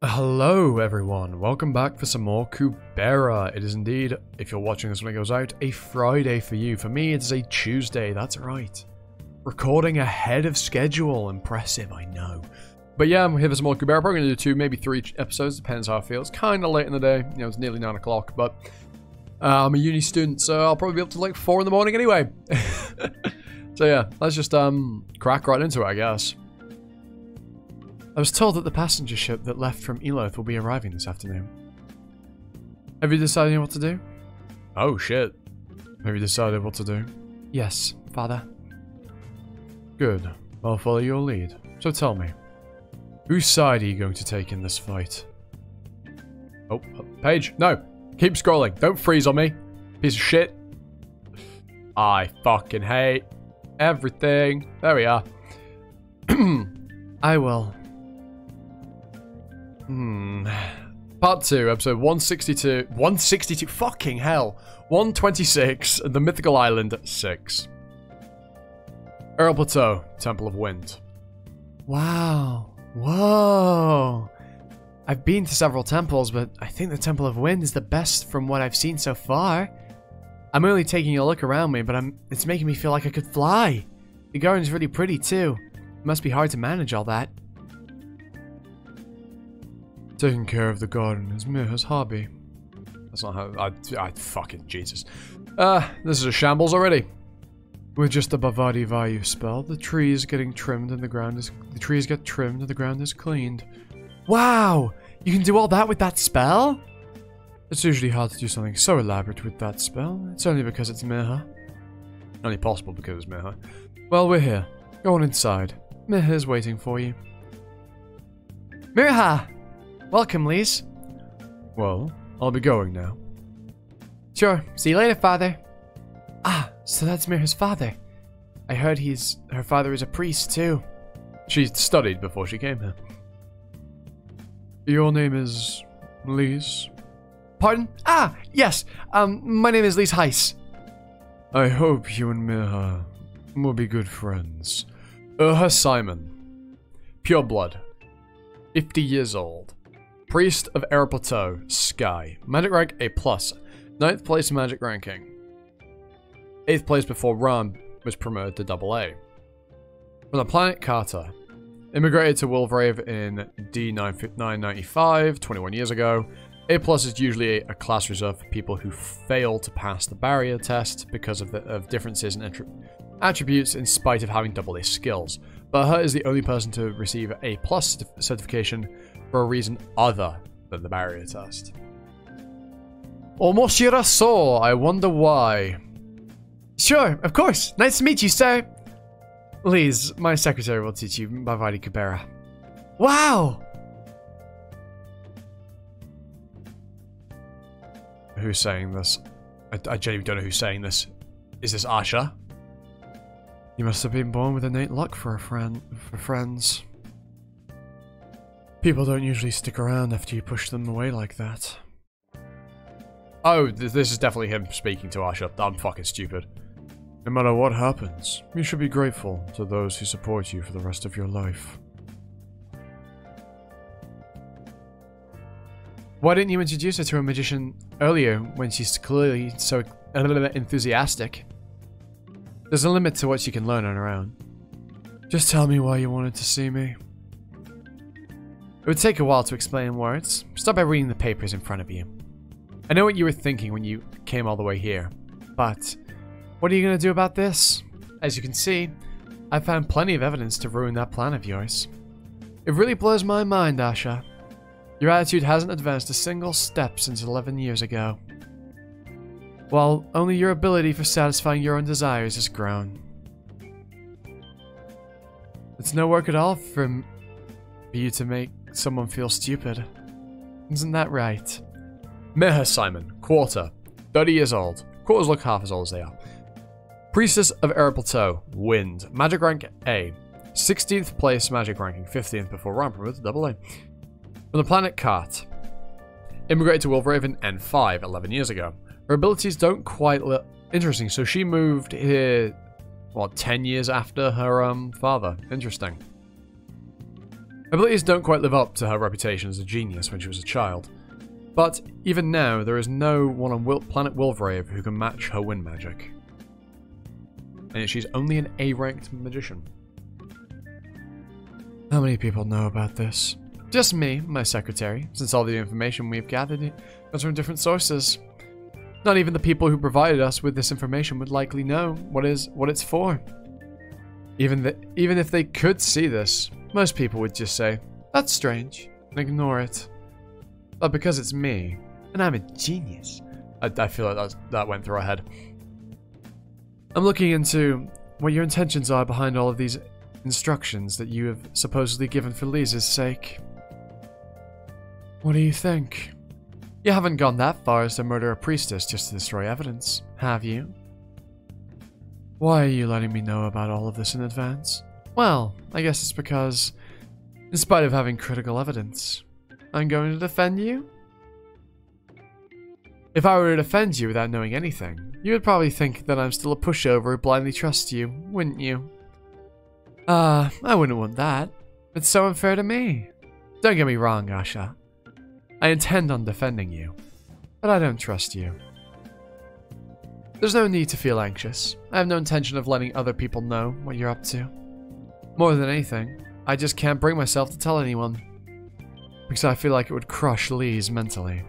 Hello everyone, welcome back for some more Kubera. It is indeed, if you're watching this when it goes out, a Friday for you. For me, it's a Tuesday, that's right. Recording ahead of schedule, impressive, I know. But yeah, I'm here for some more Kubera. Probably going to do 2, maybe 3 episodes, depends how I feel. It's kind of late in the day, you know, it's nearly 9 o'clock, but I'm a uni student, so I'll probably be up to like 4 in the morning anyway. So yeah, let's just crack right into it, I guess. I was told that the passenger ship that left from Eloth will be arriving this afternoon. Have you decided what to do? Oh shit. Have you decided what to do? Yes, Father. Good. I'll follow your lead. So tell me, whose side are you going to take in this fight? Oh, page, no! Keep scrolling. Don't freeze on me. Piece of shit. I fucking hate everything. There we are. I will. Part 2, episode 162. 162? Fucking hell. 126, The Mythical Island 6. Earl Plateau, Temple of Wind. Wow. Whoa. I've been to several temples, but I think the Temple of Wind is the best from what I've seen so far. I'm only taking a look around me, but it's making me feel like I could fly. The garden's really pretty too. It must be hard to manage all that. Taking care of the garden is Mirha's hobby. That's not how I fucking Jesus. This is a shambles already. With just the Bavadi Vayu spell, the trees get trimmed and the ground is cleaned. Wow! You can do all that with that spell? It's usually hard to do something so elaborate with that spell. It's only because it's Mirha. Only possible because it's Mirha. Well, we're here. Go on inside. Mirha is waiting for you. Mirha! Welcome, Lise. Well, I'll be going now. Sure. See you later, Father. Ah, so that's Mirha's father. I heard her father is a priest, too. She studied before she came here. Your name is Lise? Pardon? Ah, yes. My name is Lise Heiss. I hope you and Mirha will be good friends. Simon. Pure blood. 50 years old. Priest of Air Plateau, Sky. Magic rank A+. 9th place magic ranking. 8th place before Ram was promoted to AA. From the planet Carter. Immigrated to Wolverave in D995, 21 years ago. A+ is usually a class reserved for people who fail to pass the barrier test because of differences in attributes in spite of having AA skills. But her is the only person to receive A+ certification for a reason other than the barrier test. Omoshira so, I wonder why. Sure, of course. Nice to meet you, sir. Lise, my secretary will teach you Bavadi Kubera. Wow! Who's saying this? I genuinely don't know who's saying this. Is this Asha? You must have been born with innate luck for friends. People don't usually stick around after you push them away like that. Oh, this is definitely him speaking to Asha. I'm fucking stupid. No matter what happens, you should be grateful to those who support you for the rest of your life. Why didn't you introduce her to a magician earlier when she's clearly so enthusiastic? There's a limit to what she can learn on her own. Just tell me why you wanted to see me. It would take a while to explain in words. Start by reading the papers in front of you. I know what you were thinking when you came all the way here, but what are you going to do about this? As you can see, I found plenty of evidence to ruin that plan of yours. It really blows my mind, Asha. Your attitude hasn't advanced a single step since 11 years ago, while only your ability for satisfying your own desires has grown. It's no work at all for you to make someone feel stupid. Isn't that right? Mirha Simon, quarter, 30 years old. Quarters look half as old as they are. Priestess of Air Plateau, Wind, magic rank A. 16th place magic ranking, 15th before Ram promoted to AA. From the planet Kart. Immigrated to Wolverhaven N5, 11 years ago. Her abilities don't quite look interesting, so she moved here, what, 10 years after her father. Interesting. Abilities don't quite live up to her reputation as a genius when she was a child. But even now, there is no one on planet Wilvrave who can match her wind magic. And yet she's only an A-ranked magician. How many people know about this? Just me, my secretary, since all the information we've gathered comes from different sources. Not even the people who provided us with this information would likely know what it's for. Even if they could see this, most people would just say, "That's strange," and ignore it. But because it's me, and I'm a genius, I feel like that went through our head. I'm looking into what your intentions are behind all of these instructions that you have supposedly given for Lisa's sake. What do you think? You haven't gone that far as to murder a priestess just to destroy evidence, have you? Why are you letting me know about all of this in advance? Well, I guess it's because, in spite of having critical evidence, I'm going to defend you? If I were to defend you without knowing anything, you would probably think that I'm still a pushover who blindly trusts you, wouldn't you? I wouldn't want that. It's so unfair to me. Don't get me wrong, Asha. I intend on defending you, but I don't trust you. There's no need to feel anxious. I have no intention of letting other people know what you're up to. More than anything, I just can't bring myself to tell anyone. Because I feel like it would crush Lise mentally.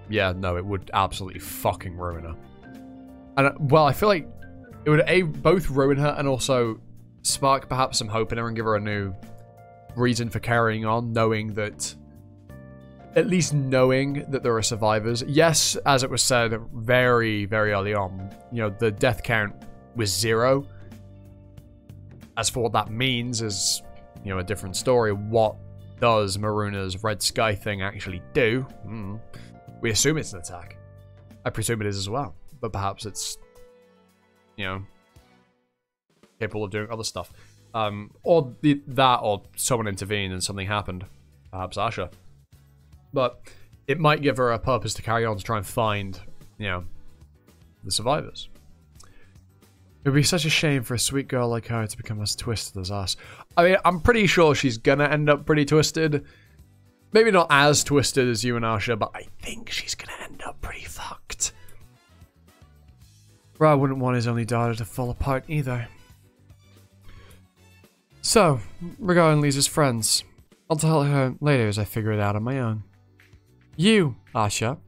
Yeah, no, it would absolutely fucking ruin her. And, well, I feel like it would both ruin her and also spark perhaps some hope in her and give her a new reason for carrying on, knowing that... At least knowing that there are survivors. Yes, as it was said very, very early on, you know, the death count was 0. As for what that means is, you know, a different story. What does Maruna's Red Sky thing actually do? We assume it's an attack. I presume it is as well. But perhaps it's, you know, capable of doing other stuff. Or someone intervened and something happened. Perhaps Asha. But it might give her a purpose to carry on to try and find, you know, the survivors. It would be such a shame for a sweet girl like her to become as twisted as us. I mean, I'm pretty sure she's gonna end up pretty twisted. Maybe not as twisted as you and Asha, but I think she's gonna end up pretty fucked. Ra wouldn't want his only daughter to fall apart either. So, regarding Lisa's friends, I'll tell her later as I figure it out on my own. You, Asha,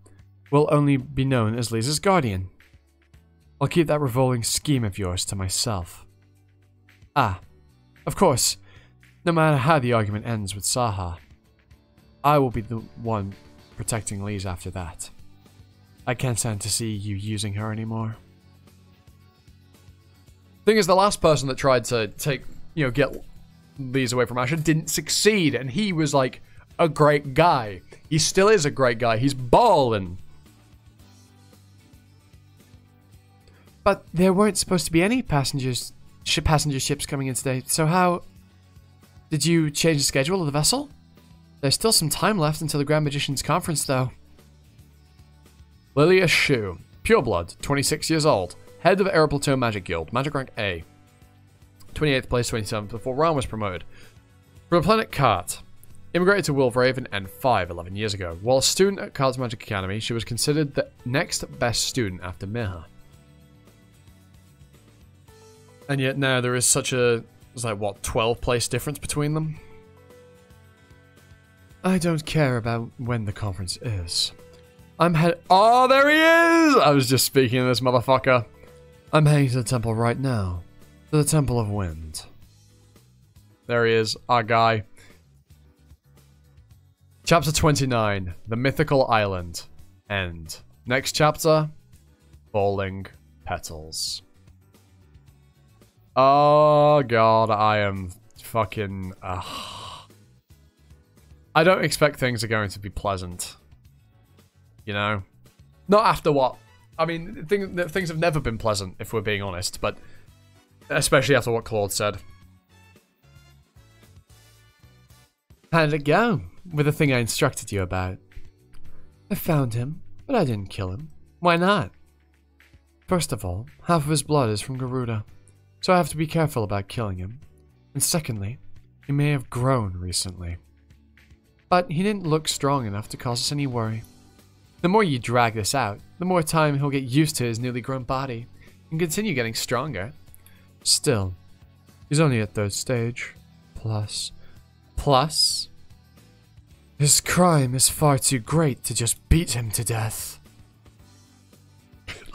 will only be known as Lisa's guardian. I'll keep that revolving scheme of yours to myself. Ah, of course, no matter how the argument ends with Saha, I will be the one protecting Lisa after that. I can't stand to see you using her anymore. Thing is, the last person that tried to get Lisa away from Asha didn't succeed, and he was like a great guy. He still is a great guy. He's ballin'. But there weren't supposed to be any passenger ships coming in today, so how... Did you change the schedule of the vessel? There's still some time left until the Grand Magician's Conference, though. Lilia Shu, pureblood, 26 years old, head of Air Plateau Magic Guild, Magic Rank A. 28th place, 27th before Ram was promoted. From the planet Kart. Immigrated to Wilvrave in N5 11 years ago. While a student at Kart's Magic Academy, she was considered the next best student after Miha. And yet now there is such a... It's like, what, 12 place difference between them? I don't care about when the conference is. Oh, there he is! I was just speaking to this motherfucker. I'm heading to the temple right now. To the Temple of Wind. There he is, our guy. Chapter 29, The Mythical Island. End. Next chapter, Falling Petals. Oh god, I am fucking... I don't expect things are going to be pleasant. You know? Not after what... I mean, things have never been pleasant, if we're being honest, but... Especially after what Claude said. How did it go? With the thing I instructed you about. I found him, but I didn't kill him. Why not? First of all, half of his blood is from Garuda, so I have to be careful about killing him. And secondly, he may have grown recently. but he didn't look strong enough to cause us any worry. The more you drag this out, the more time he'll get used to his newly grown body and continue getting stronger. Still, he's only at 3rd stage. Plus, his crime is far too great to just beat him to death.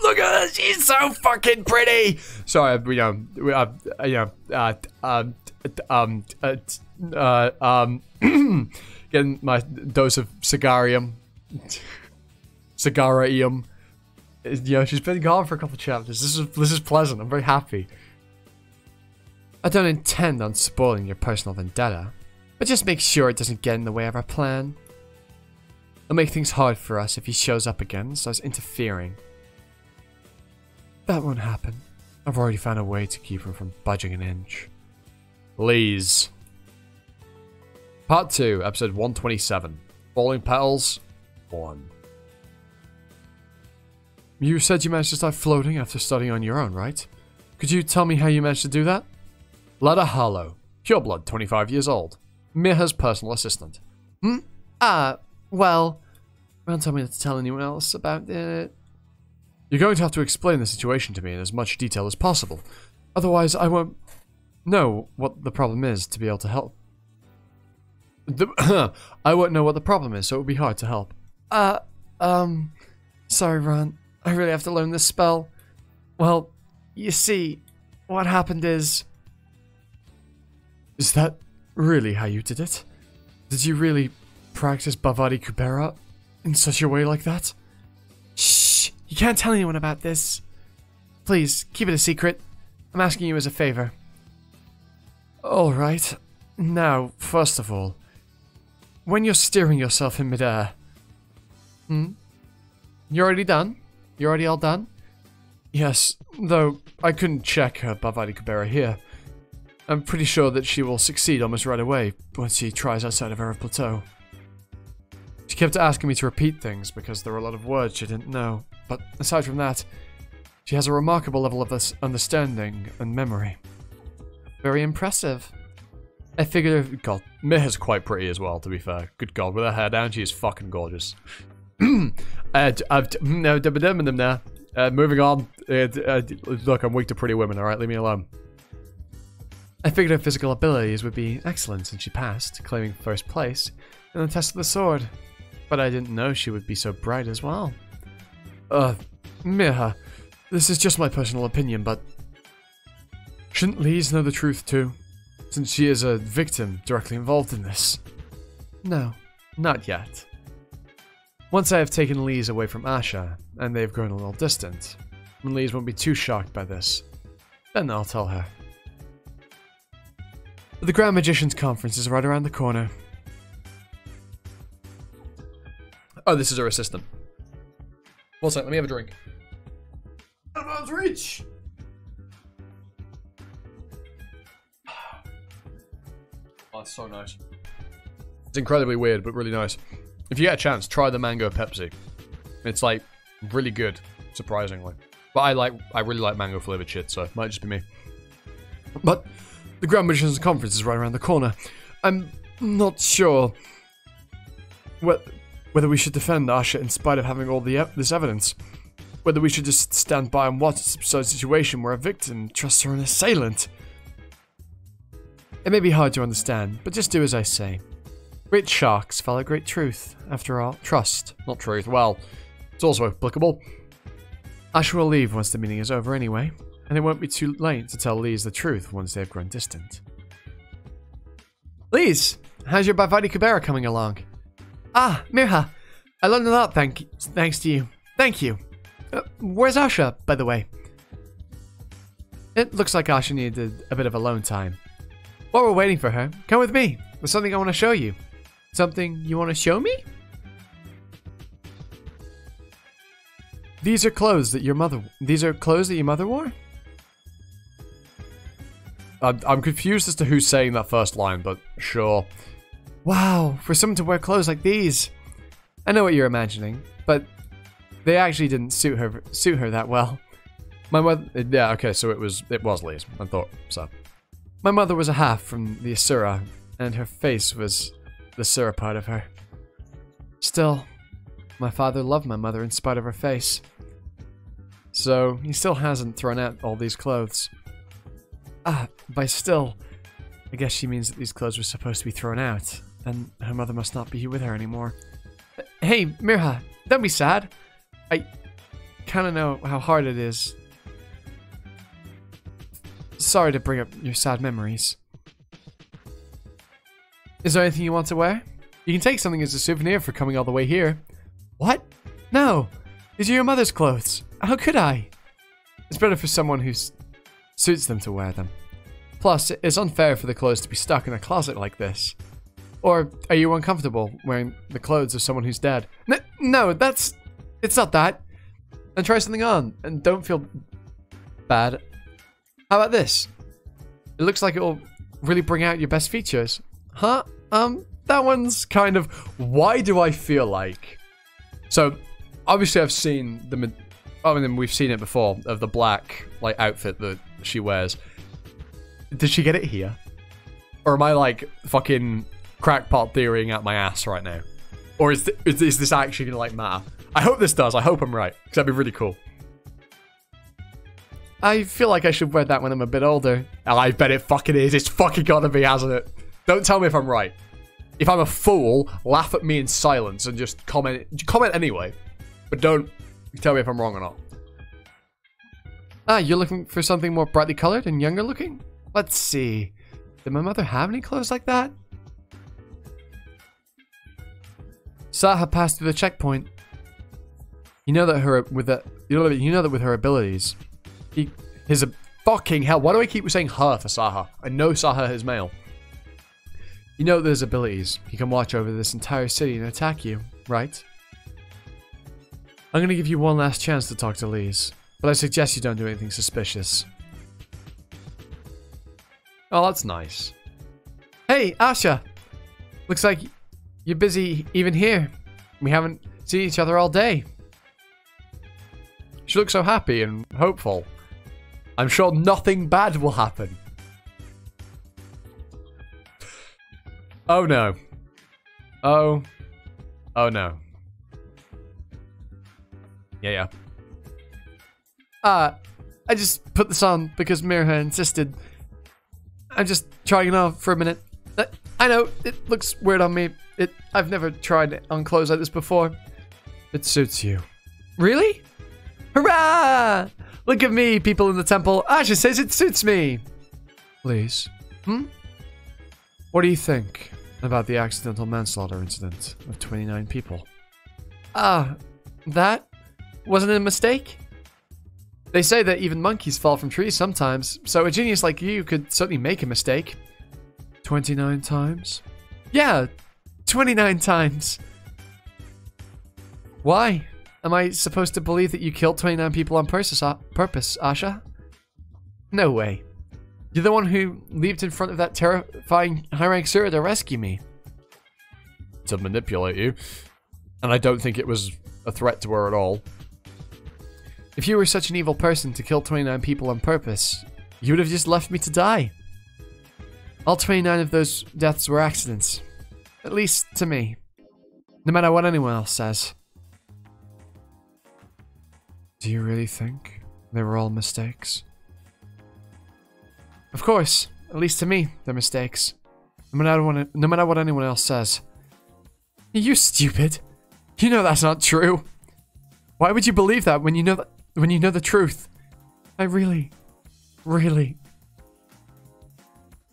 Look at her, she's so fucking pretty! Sorry, getting my dose of cigarium. Cigarium. You know, she's been gone for a couple of chapters. This is pleasant. I'm very happy. I don't intend on spoiling your personal vendetta, but just make sure it doesn't get in the way of our plan. It'll make things hard for us if he shows up again and starts interfering. That won't happen. I've already found a way to keep her from budging an inch. Please. Part 2, episode 127. Falling Petals 1. You said you managed to start floating after studying on your own, right? Could you tell me how you managed to do that? Letter Hollow. Pureblood, 25 years old. Miha's personal assistant. Well... Ron told me not to tell anyone else about it. You're going to have to explain the situation to me in as much detail as possible. Otherwise, I won't know what the problem is to be able to help. I won't know what the problem is, so it would be hard to help. Sorry, Ron. I really have to learn this spell. Well, you see, what happened is... Is that really how you did it? Did you really practice Bhavati Kubera in such a way like that? Shh! You can't tell anyone about this. Please, keep it a secret. I'm asking you as a favor. Alright. Now, first of all, when you're steering yourself in midair... You already done? You already all done? Yes, though I couldn't check her Bhavati Kubera here. I'm pretty sure that she will succeed almost right away once she tries outside of her plateau. She kept asking me to repeat things because there were a lot of words she didn't know, but aside from that, she has a remarkable level of understanding and memory. Very impressive. I figured, God, Miha's quite pretty as well, to be fair. Good God, with her hair down, she is fucking gorgeous. Moving on. Look, I'm weak to pretty women, alright? Leave me alone. I figured her physical abilities would be excellent, and she passed, claiming 1st place in the test of the sword. But I didn't know she would be so bright as well. Miha, this is just my personal opinion, but... Shouldn't Lise know the truth too? Since she is a victim directly involved in this. No, not yet. Once I have taken Lise away from Asha, and they've grown a little distant, and Lise won't be too shocked by this, then I'll tell her. But the Grand Magician's Conference is right around the corner. Oh, this is her assistant. One sec, let me have a drink. Out of reach! Oh, it's so nice. It's incredibly weird, but really nice. If you get a chance, try the mango Pepsi. It's like really good, surprisingly. But I really like mango flavored shit, so it might just be me. But the Grand Magician's Conference is right around the corner. I'm not sure whether we should defend Asha in spite of having all this evidence. Whether we should just stand by and watch this absurd situation where a victim trusts her an assailant. It may be hard to understand, but just do as I say. Great sharks follow great truth. After all, trust, not truth. Well, it's also applicable. Asha will leave once the meeting is over anyway, and it won't be too late to tell Lise the truth once they have grown distant. Lise, how's your Bhavati Kubera coming along? Ah, Mirha, I learned a lot thanks to you. Thank you. Where's Asha, by the way? It looks like Asha needed a bit of alone time. While we're waiting for her, come with me. There's something I want to show you. Something you want to show me? These are clothes that your mother wore? I'm confused as to who's saying that first line, but sure. Wow, for someone to wear clothes like these. I know what you're imagining, but they actually didn't suit her that well. My mother, yeah, okay, so it was Lise. I thought so. My mother was a half from the Asura, and her face was the syrup part of her. Still, my father loved my mother in spite of her face. So, he still hasn't thrown out all these clothes. By still, I guess she means that these clothes were supposed to be thrown out, and her mother must not be with her anymore. Hey, Mirha, don't be sad. I kind of know how hard it is. Sorry to bring up your sad memories. Is there anything you want to wear? You can take something as a souvenir for coming all the way here. What? No. These are your mother's clothes. How could I? It's better for someone who suits them to wear them. Plus, it's unfair for the clothes to be stuck in a closet like this. Or are you uncomfortable wearing the clothes of someone who's dead? No, it's not that. And try something on, and don't feel bad. How about this? It looks like it'll really bring out your best features. Huh? That one's kind of... Why do I feel like... So, obviously I've seen the... I mean, we've seen it before, of the black, like, outfit that she wears. Did she get it here? Or am I, like, fucking crackpot theorying out my ass right now? Or is this actually gonna, like, matter? I hope this does. I hope I'm right. Because that'd be really cool. I feel like I should wear that when I'm a bit older. And I bet it fucking is. It's fucking gotta be, hasn't it? Don't tell me if I'm right. If I'm a fool, laugh at me in silence and just comment. Comment anyway. But don't tell me if I'm wrong or not. You're looking for something more brightly colored and younger looking? Let's see. Did my mother have any clothes like that? Saha passed through the checkpoint. You know that with her abilities, his fucking hell. Why do I keep saying her for Saha? I know Saha is male. You know that his abilities. He can watch over this entire city and attack you, right? I'm gonna give you one last chance to talk to Lise, but I suggest you don't do anything suspicious. Oh, that's nice. Hey, Asha! Looks like you're busy even here. We haven't seen each other all day. She looks so happy and hopeful. I'm sure nothing bad will happen. Oh no. Oh no. Yeah. I just put this on because Mirha insisted. I'm just trying it on for a minute. I know, it looks weird on me. I've never tried it on clothes like this before. It suits you. Really? Hurrah! Look at me, people in the temple. Asha says it suits me. Please. What do you think about the accidental manslaughter incident of 29 people? That wasn't a mistake? They say that even monkeys fall from trees sometimes, so a genius like you could certainly make a mistake. 29 times? Yeah, 29 times. Why? Am I supposed to believe that you killed 29 people on purpose, Asha? No way. You're the one who leaped in front of that terrifying high-rank Sura to rescue me. To manipulate you. And I don't think it was a threat to her at all. If you were such an evil person to kill 29 people on purpose, you would have just left me to die. All 29 of those deaths were accidents. At least to me. No matter what anyone else says. Do you really think they were all mistakes? Of course. At least to me, they're mistakes. No matter what anyone else says. You stupid. You know that's not true. Why would you believe that when you know the truth? I really...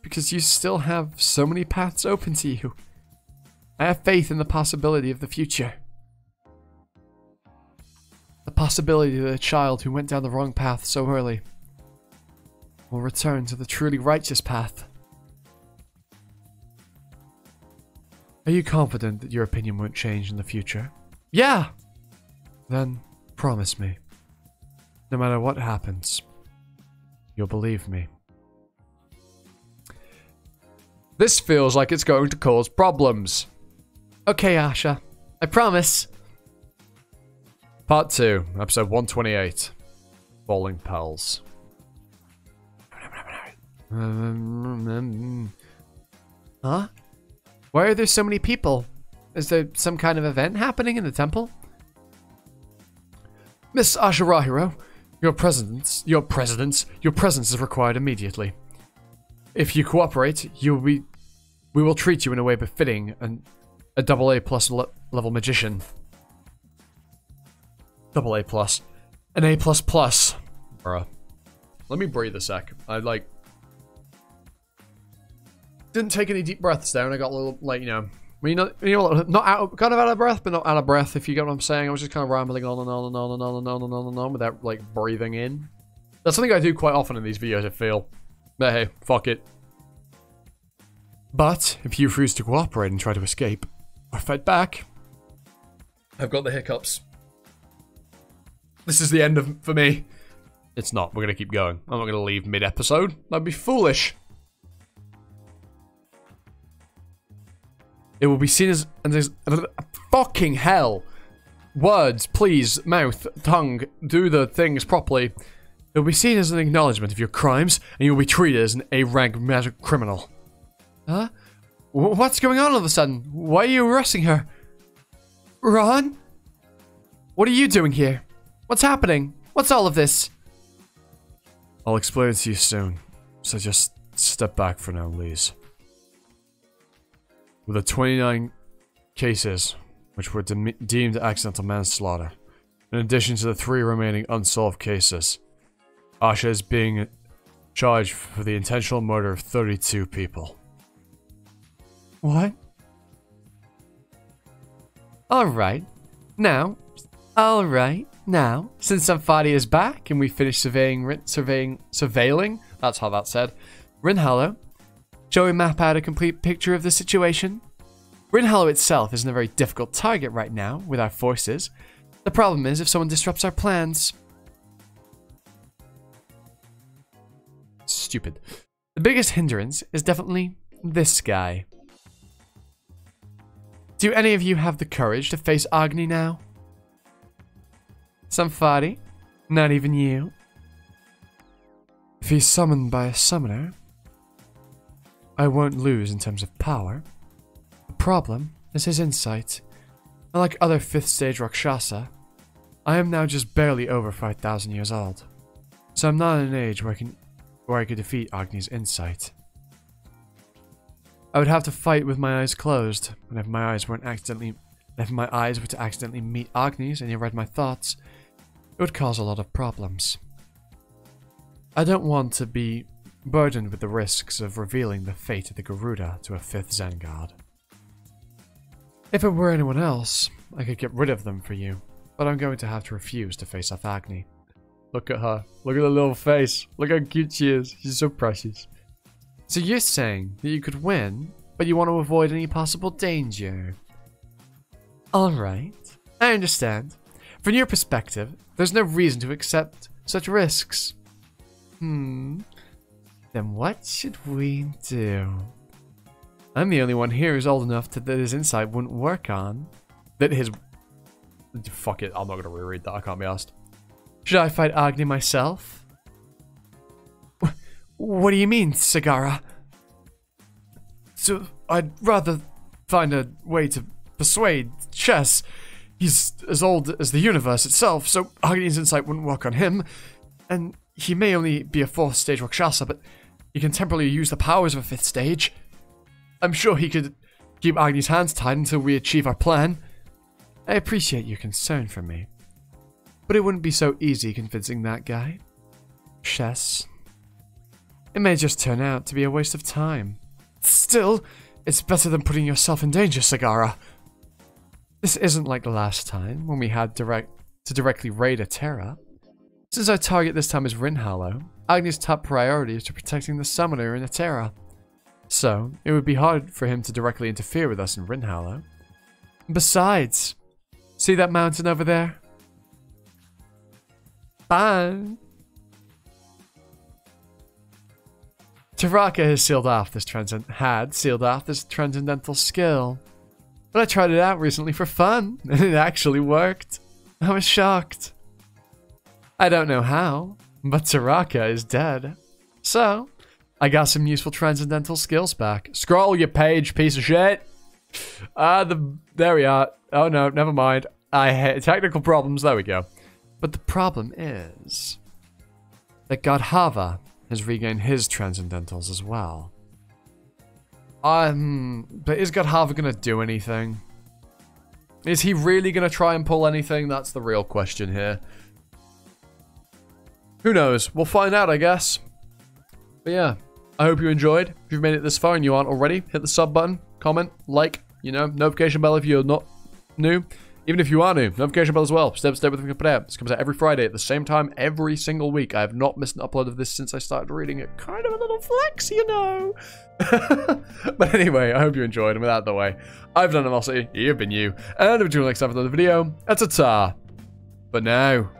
Because you still have so many paths open to you. I have faith in the possibility of the future. The possibility that a child who went down the wrong path so early will return to the truly righteous path. Are you confident that your opinion won't change in the future? Yeah! Then, promise me. No matter what happens, you'll believe me. This feels like it's going to cause problems. Okay, Asha. I promise. Part 2, episode 128. Falling Pals. Huh? Why are there so many people? Is there some kind of event happening in the temple? Miss Asha, your presence is required immediately. If you cooperate, we will treat you in a way befitting a AA+ level magician. AA+. An A++. Bruh. Let me breathe a sec. Didn't take any deep breaths there, and I got a little, kind of out of breath, but not out of breath, if you get what I'm saying. I was just kind of rambling on and on and on and on and on and on and on without, breathing in. That's something I do quite often in these videos, I feel. But hey, fuck it. But, if you refuse to cooperate and try to escape, or fight back, I've got the hiccups. This is the end for me. It's not. We're gonna keep going. I'm not gonna leave mid-episode. That'd be foolish. It will be seen as... And there's... Fucking hell! Words, please. Mouth, tongue. Do the things properly. It will be seen as an acknowledgement of your crimes, and you will be treated as an A-rank magic criminal. Huh? What's going on all of a sudden? Why are you arresting her? Ron? What are you doing here? What's happening? What's all of this? I'll explain it to you soon. So just step back for now, Lise. With the 29 cases, which were deemed accidental manslaughter, in addition to the 3 remaining unsolved cases, Asha is being charged for the intentional murder of 32 people. What? Alright. Now, since Samfadi is back and we finished surveilling, that's how that's said, Rinhallow, shall we map out a complete picture of the situation? Rinhallow itself isn't a very difficult target right now with our forces. The problem is if someone disrupts our plans. Stupid. The biggest hindrance is definitely this guy. Do any of you have the courage to face Agni now? Samfadi? Not even you? If he's summoned by a summoner, I won't lose in terms of power. The problem is his insight. Unlike other 5th stage Rakshasa, I am now just barely over 5,000 years old. So I'm not at an age where I could defeat Agni's insight. I would have to fight with my eyes closed, and if my eyes were to accidentally meet Agni's and he read my thoughts, it would cause a lot of problems. I don't want to be burdened with the risks of revealing the fate of the Garuda to a 5th Zen god. If it were anyone else, I could get rid of them for you, but I'm going to have to refuse to face off Agni. Look at her. Look at her little face. Look how cute she is. She's so precious. So you're saying that you could win, but you want to avoid any possible danger? Alright, I understand. From your perspective, there's no reason to accept such risks. Then what should we do? I'm the only one here who's old enough that his insight wouldn't work on. Fuck it, I'm not gonna reread that, I can't be asked. Should I fight Agni myself? What do you mean, Sagara? So, I'd rather find a way to persuade Chess. He's as old as the universe itself, so Agni's insight wouldn't work on him. And he may only be a 4th stage Rakshasa, but he can temporarily use the powers of a 5th stage. I'm sure he could keep Agni's hands tied until we achieve our plan. I appreciate your concern for me, but it wouldn't be so easy convincing that guy. Chess. It may just turn out to be a waste of time. Still, it's better than putting yourself in danger, Sagara. This isn't like the last time, when we had to directly raid a Terra. Since our target this time is Rinhallow, Agni's top priority is to protecting the summoner in a Terra. So, it would be hard for him to directly interfere with us in Rinhallow. Besides, see that mountain over there? Bye! Taraka has sealed off this transcendental skill. But I tried it out recently for fun, and it actually worked. I was shocked. I don't know how, but Taraka is dead. So, I got some useful transcendental skills back. Scroll your page, piece of shit! There we are. Oh no, never mind. I hate technical problems. There we go. But the problem is that Godhava has regained his transcendentals as well. But is Godhava gonna do anything? Is he really gonna try and pull anything? That's the real question here. Who knows? We'll find out, I guess. But yeah, I hope you enjoyed. If you've made it this far and you aren't already, hit the sub button, comment, like, you know, notification bell if you're not new. Even if you are new, notification bell as well. Step with Kubera. This comes out every Friday at the same time every single week. I have not missed an upload of this since I started reading it. Kind of a little flex, you know. But anyway, I hope you enjoyed. And with that out of the way, I've done Mossy, you've been you. And until next time for another video, that's a ta. But now.